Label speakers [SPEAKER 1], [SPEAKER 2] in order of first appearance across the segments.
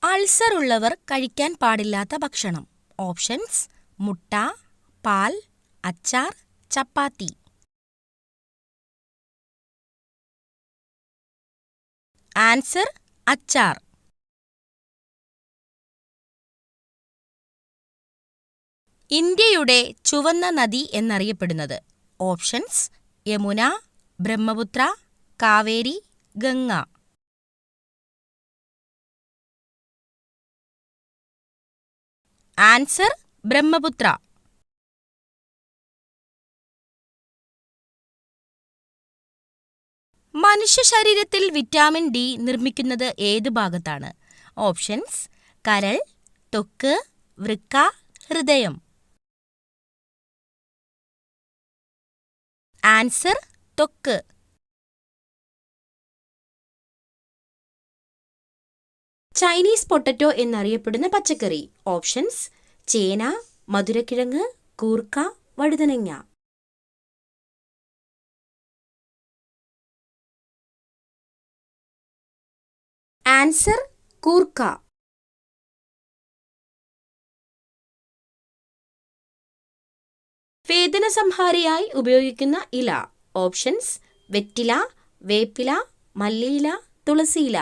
[SPEAKER 1] Ulcer ഉള്ളവർ കഴിക്കാൻ പാടില്ലാത്ത ഭക്ഷണം. ഓപ്ഷൻസ്: മുട്ട, പാൽ, അച്ചാർ, ചപ്പാത്തി. ആൻസർ: അച്ചാർ. ഇന്ത്യയുടെ ചുവന്ന നദി എന്നറിയപ്പെടുന്നത്. ഓപ്ഷൻസ്: യമുന, ബ്രഹ്മപുത്ര, കാവേരി, ഗംഗ. ആൻസർ: ബ്രഹ്മപുത്ര. മനുഷ്യ ശരീരത്തിൽ വിറ്റാമിൻ ഡി നിർമ്മിക്കുന്നത് ഏത് ഭാഗത്താണ്? ഓപ്ഷൻസ്: കരൾ, ത്വക്ക്, വൃക്ക, ഹൃദയം. ആൻസർ: ത്വക്ക്. ചൈനീസ് പൊട്ടറ്റോ എന്നറിയപ്പെടുന്ന പച്ചക്കറി. ഓപ്ഷൻസ്: ചേന, മധുരക്കിഴങ്ങ്, കൂർക്ക, വഴുതനങ്ങ. ആൻസർ: കൂർക്ക. വേദനസംഹാരിയായി ഉപയോഗിക്കുന്ന ഇല. ഓപ്ഷൻസ്: വെറ്റില, വേപ്പില, മല്ലിയില, തുളസിയില.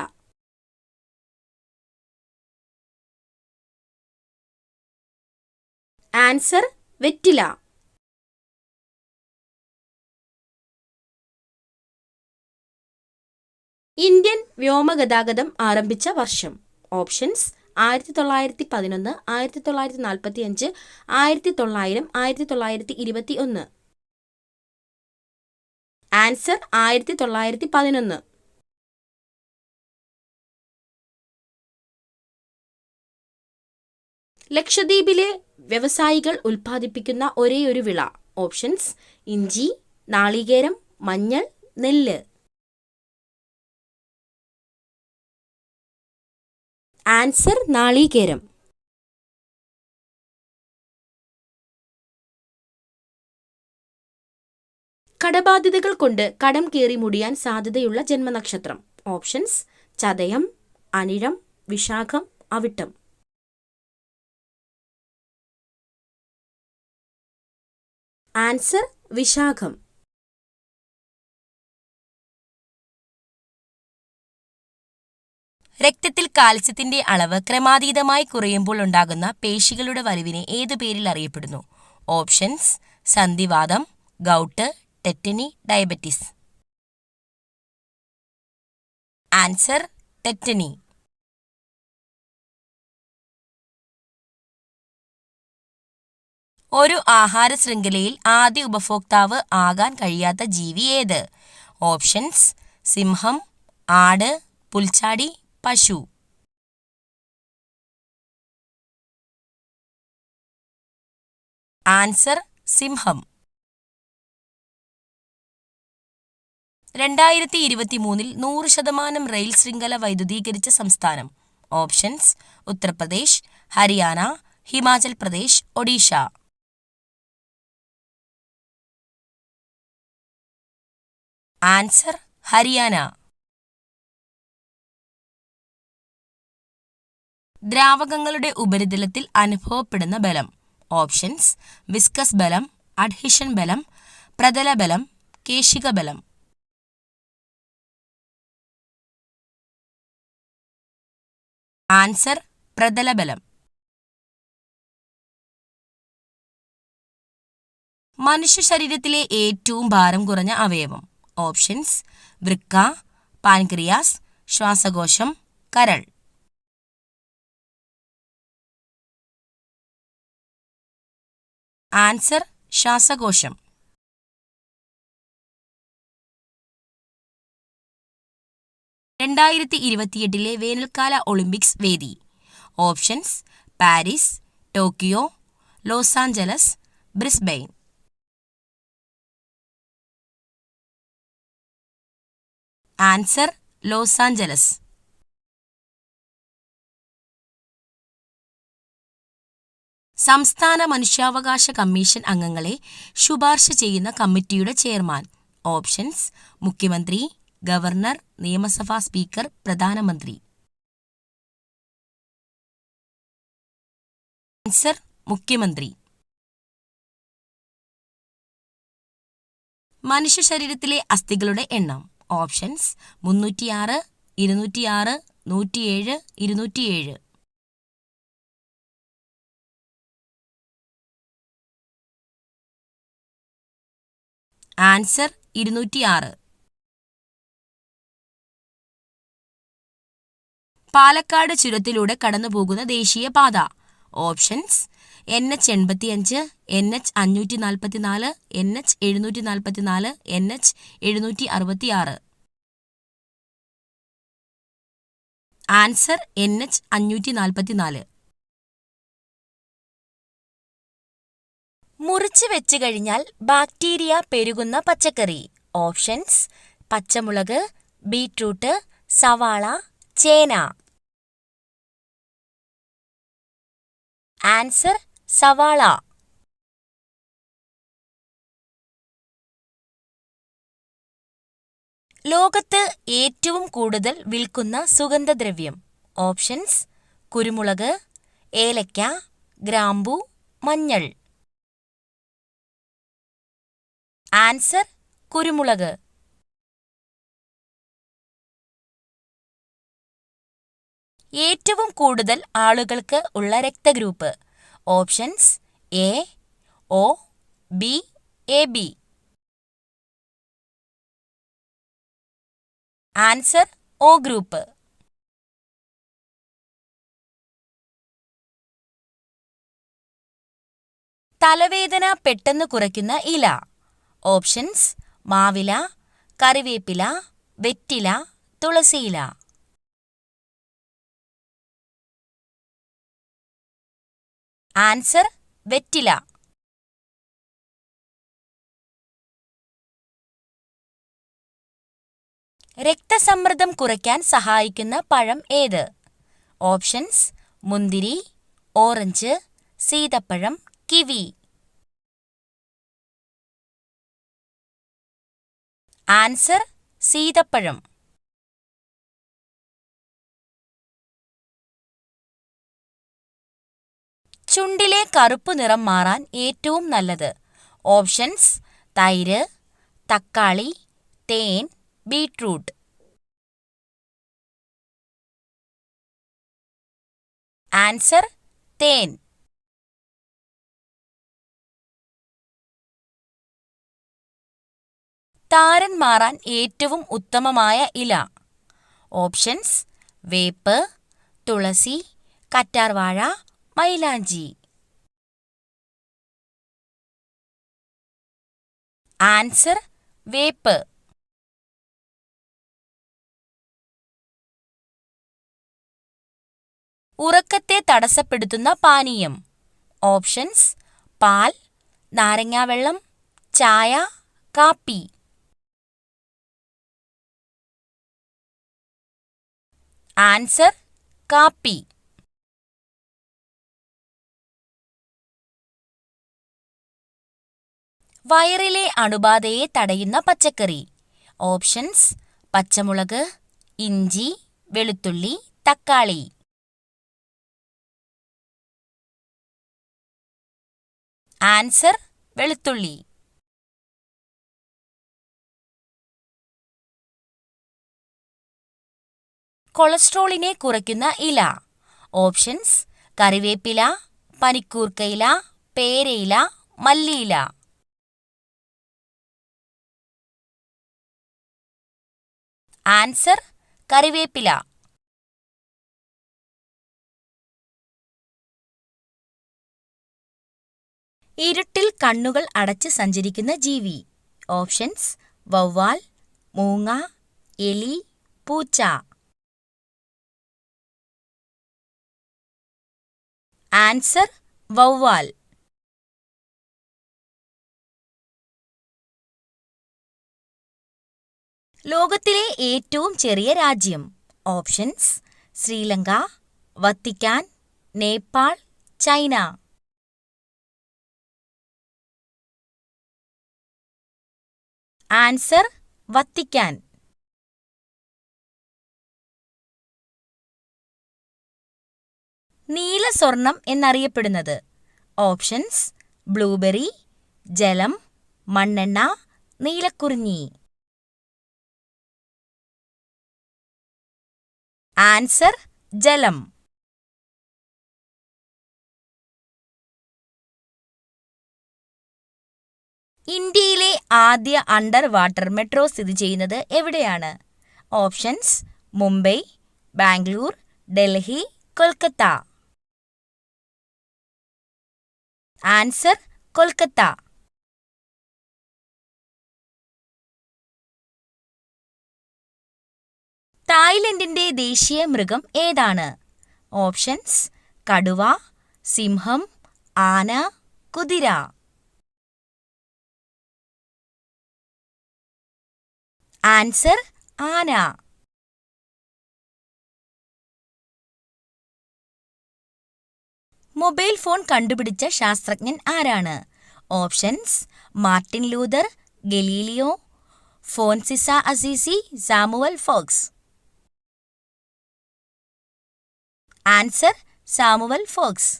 [SPEAKER 1] ആൻസർ: വെറ്റില. ഇന്ത്യൻ വ്യോമഗതാഗതം ആരംഭിച്ച വർഷം. ഓപ്ഷൻസ്: 1911, 1945, 1900, 1921. ആൻസർ: 1911. ലക്ഷദ്വീപിലെ വ്യവസായികൾ ഉൽപ്പാദിപ്പിക്കുന്ന ഒരേയൊരു വിള. ഓപ്ഷൻസ്: ഇഞ്ചി, നാളികേരം, മഞ്ഞൾ, നെല്ല്. ആൻസർ: നാളികേരം. കടബാധ്യതകൾ കൊണ്ട് കടം കയറി മുടിയാൻ സാധ്യതയുള്ള ജന്മനക്ഷത്രം. ഓപ്ഷൻസ്: ചതയം, അനിഴം, വിശാഖം, അവിട്ടം. ആൻസർ: വിശാഖം. രക്തത്തിൽ കാൽസ്യത്തിന്റെ അളവ് ക്രമാതീതമായി കുറയുമ്പോൾ ഉണ്ടാകുന്ന പേശികളുടെ വലിവിനെ ഏതു പേരിൽ അറിയപ്പെടുന്നു? ഓപ്ഷൻസ്: സന്ധിവാതം, gout, tetany, diabetes. Answer: tetany. ഒരു ആഹാര ശൃംഖലയിൽ ആദ്യ ഉപഭോക്താവ് ആകാൻ കഴിയാത്ത ജീവി ഏത്? ഓപ്ഷൻസ്: സിംഹം, ആട്, പുൽച്ചാടി, പശു. ആൻസർ: സിംഹം. 2023 100% റെയിൽ ശൃംഖല വൈദ്യുതീകരിച്ച സംസ്ഥാനം. ഓപ്ഷൻസ്: ഉത്തർപ്രദേശ്, ഹരിയാന, ഹിമാചൽ പ്രദേശ്, ഒഡീഷ. ആൻസർ: ഹരിയാന. ദ്രാവകങ്ങളുടെ ഉപരിതലത്തിൽ അനുഭവപ്പെടുന്ന ബലം. ഓപ്ഷൻസ്: വിസ്കസ് ബലം, അഡ്ഹിഷൻ ബലം, പ്രതല ബലം, കേശിക ബലം. ആൻസർ: പ്രതല ബലം. മനുഷ്യ ശരീരത്തിലെ ഏറ്റവും ഭാരം കുറഞ്ഞ അവയവം. ഓപ്ഷൻസ്: വൃക്ക, പാൻക്രിയാസ്, ശ്വാസകോശം, കരൾ. ആൻസർ: ശ്വാസകോശം. ലെ വേനൽക്കാല ഒളിമ്പിക്സ് വേദി. Options: Paris, Tokyo, Los Angeles, Brisbane. Answer: Los Angeles. സംസ്ഥാന മനുഷ്യാവകാശ കമ്മീഷൻ അംഗങ്ങളെ ശുപാർശ ചെയ്യുന്ന കമ്മിറ്റിയുടെ ചെയർമാൻ. ഓപ്ഷൻസ്: മുഖ്യമന്ത്രി, ഗവർണർ, നിയമസഭാ സ്പീക്കർ, പ്രധാനമന്ത്രി. ആൻസർ മുഖ്യമന്ത്രി. മനുഷ്യ ശരീരത്തിലെ അസ്ഥികളുടെ എണ്ണം. ഓപ്ഷൻസ് 306, 206, 107, 207. ആൻസർ 206. പാലക്കാട് ചുരത്തിലൂടെ കടന്നുപോകുന്ന ദേശീയപാത. Options NH85, NH544, NH744, NH766. Answer NH544. മുറിച്ച് വെച്ച് കഴിഞ്ഞാൽ ബാക്ടീരിയ പെരുകുന്ന പച്ചക്കറി. ഓപ്ഷൻസ് പച്ചമുളക്, ബീറ്റ്റൂട്ട്, സവാള, ചേന. ആൻസർ സവാള. ലോകത്ത് ഏറ്റവും കൂടുതൽ വിൽക്കുന്ന സുഗന്ധദ്രവ്യം. ഓപ്ഷൻസ് കുരുമുളക്, ഏലക്ക, ഗ്രാമ്പു, മഞ്ഞൾ. ആൻസർ കുരുമുളക്. ഏറ്റവും കൂടുതൽ ആളുകൾക്ക് ഉള്ള രക്തഗ്രൂപ്പ്. Options A, O, B, AB. Answer O group. തലവേദന പെട്ടെന്ന് കുറയ്ക്കുന്ന ഇല. ഓപ്ഷൻസ് മാവില, കറിവേപ്പില, വെറ്റില, തുളസിയില. ആൻസർ വെറ്റില. രക്തസമ്മർദ്ദം കുറയ്ക്കാൻ സഹായിക്കുന്ന പഴം ഏത്? ഓപ്ഷൻസ് മുന്തിരി, ഓറഞ്ച്, സീതപ്പഴം, കിവി. ആൻസർ സീതപ്പഴം. ചുണ്ടിലെ കറുപ്പ് നിറം മാറാൻ ഏറ്റവും നല്ലത്. ഓപ്ഷൻസ് തൈര്, തക്കാളി, തേൻ, ബീറ്റ്റൂട്ട്. ആൻസർ തേൻ. താരൻ മാറാൻ ഏറ്റവും ഉത്തമമായ ഇല. ഓപ്ഷൻസ് വേപ്പ്, തുളസി, കറ്റാർവാഴ, മൈലാഞ്ചി. ആൻസർ വേപ്പ്. ഉറക്കത്തെ തടസ്സപ്പെടുത്തുന്ന പാനീയം. ഓപ്ഷൻസ് പാൽ, നാരങ്ങാവെള്ളം, ചായ, കാപ്പി. ആൻസർ കാപ്പി. വയറിലെ അണുബാധയെ തടയുന്ന പച്ചക്കറി. ഓപ്ഷൻസ് പച്ചമുളക്, ഇഞ്ചി, വെളുത്തുള്ളി, തക്കാളി. ആൻസർ വെളുത്തുള്ളി. കൊളസ്ട്രോളിനെ കുറയ്ക്കുന്ന ഇല. ഓപ്ഷൻസ് കറിവേപ്പില, പനിക്കൂർക്കയില, പേരയില, മല്ലിയില. ആൻസർ കറിവേപ്പില. ഇരുട്ടിൽ കണ്ണുകൾ അടച്ച് സഞ്ചരിക്കുന്ന ജീവി. ഓപ്ഷൻസ് വവ്വാൽ, മൂങ്ങ, എലി, പൂച്ച. ആൻസർ വവ്വാൽ. ലോകത്തിലെ ഏറ്റവും ചെറിയ രാജ്യം. Options Sri Lanka, Vatican, Nepal, China. Answer Vatican. നീലസ്വർണം എന്നറിയപ്പെടുന്നത്? ഓപ്ഷൻസ്: ബ്ലൂബെറി, ജലം, മണ്ണെണ്ണ, നീലക്കുറിഞ്ഞി. ആൻസർ: ജലം. ഇന്ത്യയിലെ ആദ്യ അണ്ടർ വാട്ടർ മെട്രോ സ്ഥിതി ചെയ്യുന്നത് എവിടെയാണ്? ഓപ്ഷൻസ്: മുംബൈ, ബാംഗ്ലൂർ, ഡൽഹി, കൊൽക്കത്ത. ആൻസർ: കൊൽക്കത്ത. തായ്ലൻഡിന്റെ ദേശീയ മൃഗം ഏതാണ്? ഓപ്ഷൻസ്: കടുവ, സിംഹം, ആന, കുതിര. ആൻസർ: ആന. മൊബൈൽ ഫോൺ കണ്ടുപിടിച്ച ശാസ്ത്രജ്ഞൻ ആരാണ്? Options: Martin Luther, Galileo, Francis Assisi, Samuel Fox. Answer: Samuel Fox.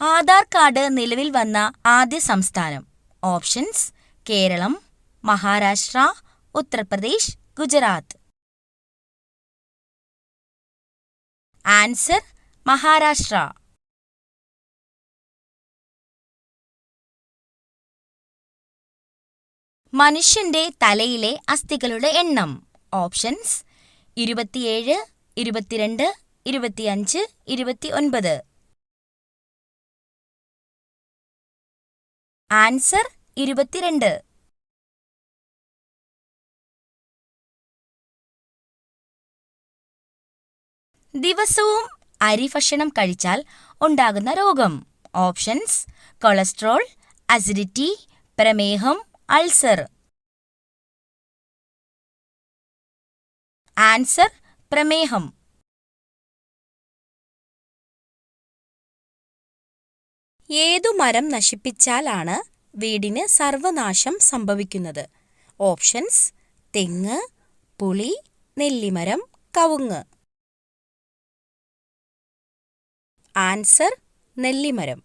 [SPEAKER 1] Aadhaar card നിലവിൽ വന്ന ആദ്യ സംസ്ഥാനം? ഓപ്ഷൻസ്: കേരളം, മഹാരാഷ്ട്ര, ഉത്തർപ്രദേശ്, ഗുജറാത്ത്. ആൻസർ: മഹാരാഷ്ട്ര. മനുഷ്യന്റെ തലയിലെ അസ്ഥികളുടെ എണ്ണം? ഓപ്ഷൻസ്: 27, 22, 25, 29. ആൻസർ: 22. ദിവസവും അരി ഭക്ഷണം കഴിച്ചാൽ ഉണ്ടാകുന്ന രോഗം? ഓപ്ഷൻസ്: കൊളസ്ട്രോൾ, അസിഡിറ്റി, പ്രമേഹം, അൾസർ. ആൻസർ: പ്രമേഹം. ഏതു മരം നശിപ്പിച്ചാലാണ് വീടിന് സർവനാശം സംഭവിക്കുന്നത്? ഓപ്ഷൻസ്: തെങ്ങ്, പുളി, നെല്ലിമരം, കവുങ്ങ്. ആൻസർ: നെല്ലിമരം.